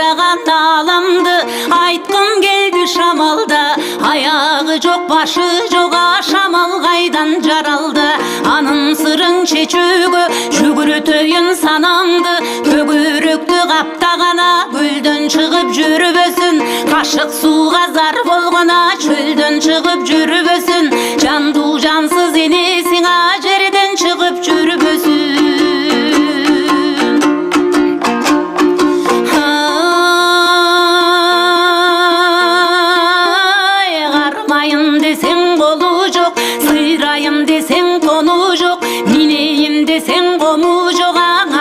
жыргаған аламды айткым келди шамалда. Аяғы жоқ, башы жоқ, шамал қайдан жаралды. Анын сырын чечүүгө жүгүрөтөйүн санамды. Көгөрөктү каптагана көлдөн чыгып жүрбөсүн. Кашык сууга зар болгона чөлдөн чыгып жүрбөсүн. Жандуу жансыз энесиң жерден чыгып жүрбөсүн. Кармайын десең колу жок, сыйрайын десең тону жок, минейин десең кому жок.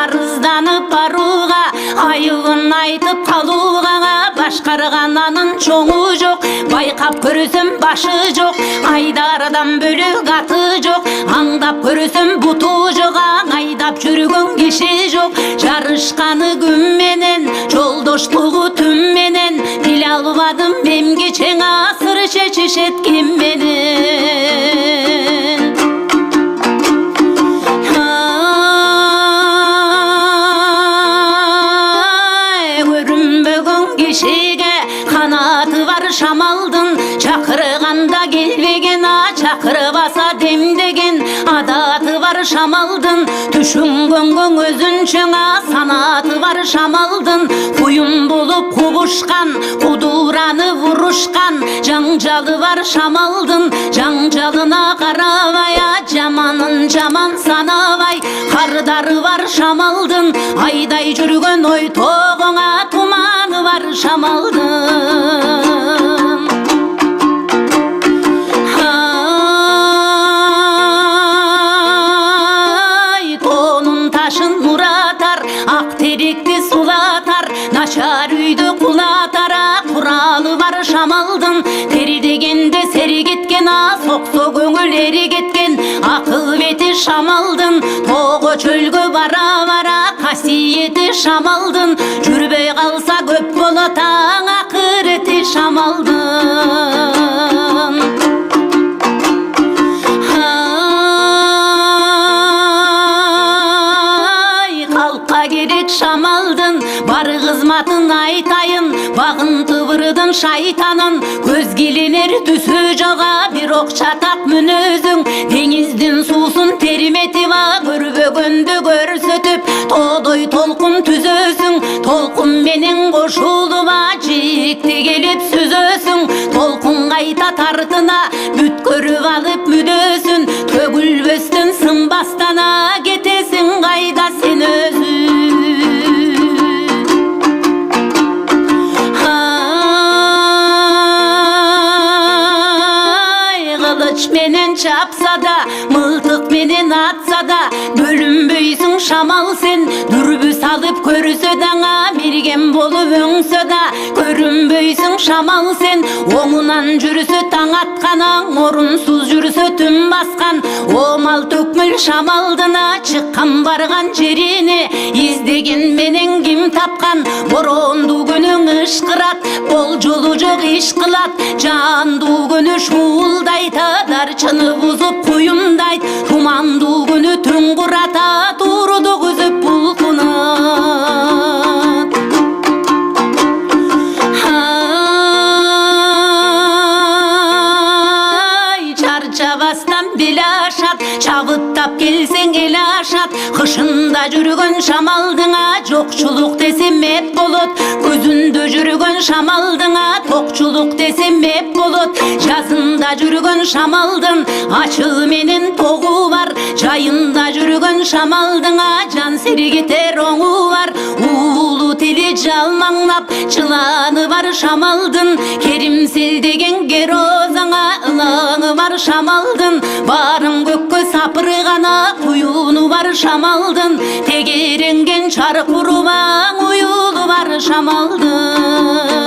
Арызданып барууга, айыбын айтып калууга, башкарган анын чоңу жок. Байкап көрсөм башы жок, айдардан бөлөк аты жок. Аңдап көрсөм буту жок, айдап жүргөн киши жок. Жарышканы күн менен, жолдоштугу түн менен. Биле албадым эмге чең асыр чечишет ким менен. Көрүнбөгөн кишиге канаты бар шамалдын. Чакырганда келбеген, чакырбаса демдеген. Адаты бар шамалдын, түшүнгөнгө өзүнчөң санаты бар шамалдын. Куюм болуп кубушкан, кудураны вурушкан. Жаңжалы бар шамалдын, жаңжалына карабай, жаманын жаман санабай. Кардары бар шамалдын, айдай жүргөн ой тогоңа. Туманы бар шамалдын. Актеректи сулатар, начар үйдү кулатар. Куралы бар шамалдын, тери дегенде сери кеткен. Соксо көңүл ери кеткен, акыл бети шамалдын. Тоого чөлгө бара бара, касиети шамалдын. Жүрбөй калса көп болот, акырети шамалдын. Керек шамалдын, бар кызматын айтайын. Багын тыбырдын шайтанын, көз килинер түсү жога. Бирок чатак мүнөзүң, деңиздин суусун териметип. Көрбөгөндү көрсөтүп, тоодой толкун түзөсүң. Толкун менен кошулуп, жийикти келип сүзөсүң. Толкун кайта тартына, бүт көрүп алып мүдөсүн. Төгүлбөстөн сынбастан кетесиң кайда сен өзүң. Кылыч менен чапса да, мылтык менен атса да, бөлүнбөйсүң шамал сен. Дүрбү салып көрсө даңа, мерген болуп өңсө да, көрүнбөйсүң шамал сен. Оңунан жүрсө таң атканаң, орунсуз жүрсө түн баскан. Омал төкмөл шамалдына, чыккан барган жерине. Издеген менен ким тапкан, борондуу күнүң ышкырат. Болжолу жок иш кылат, жандуу күнү шуулдайт. Дарчыны бузуп куюмдайт, тумандуу күнү түн курата. Туруду күзүп булкунат. Чарчабастан бел ашат, чабыттап келсең эл ашат. Кышында жүргөн шамалдыңа, жокчулук десем эп болот. Көзүндө жүргөн шамалдыңа, токчулук десем эп болот. Жазында жүргөн шамалдын, ачыгы менен тогу бар. Жайында жүргөн шамалдыңа, жан сергетер оңу бар. Уулу тили жалмаңлап, жыланы бар шамалдын. Керимсел деген керозаңа, ылаңы бар шамалдын. Барын көккө сапыргана, куюну бар шамалдын. Тегеренген чарык уруба, уюлу бар шамалдын.